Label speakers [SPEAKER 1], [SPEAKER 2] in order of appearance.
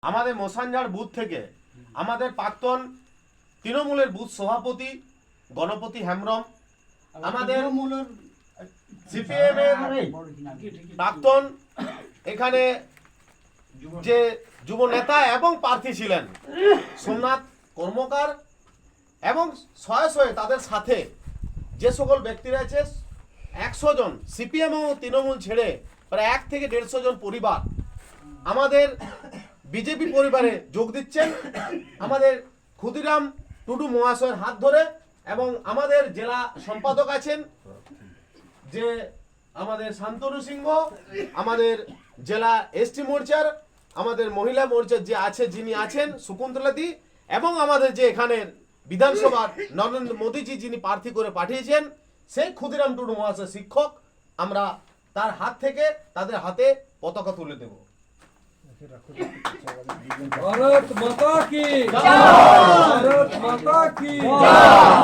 [SPEAKER 1] আমাদের মশানঝাড় বুথ থেকে আমাদের প্রাক্তন তৃণমূলের বুথ সভাপতি গণপতি হেমব্রম, আমাদের সিপিএম এর প্রাক্তন এখানে যে যুব নেতা এবং প্রার্থী ছিলেন সোমনাথ কর্মকার, এবং শয়ে শয়ে তাদের সাথে যে সকল ব্যক্তি রয়েছে 100 জন সিপিএম ও তৃণমূল ছেড়ে প্রায় 1 থেকে 150 জন পরিবার আমাদের বিজেপি পরিবারে যোগ দিচ্ছেন আমাদের ক্ষুদিরাম টুডু মহাশয়ের হাত ধরে। এবং আমাদের জেলা সম্পাদক আছেন যে আমাদের শান্তনু সিংহ, আমাদের জেলা এসটি মোর্চার আমাদের মহিলা মোর্চার যে আছে যিনি আছেন শকুন্তলাদি, এবং আমাদের যে এখানের বিধানসভার নরেন্দ্র মোদীজি যিনি প্রার্থী করে পাঠিয়েছেন সেই ক্ষুদিরাম টুডু মহাশয় শিক্ষক, আমরা তার হাত থেকে তাদের হাতে পতাকা তুলে দেব।
[SPEAKER 2] भारत माता की जय, भारत माता की जय।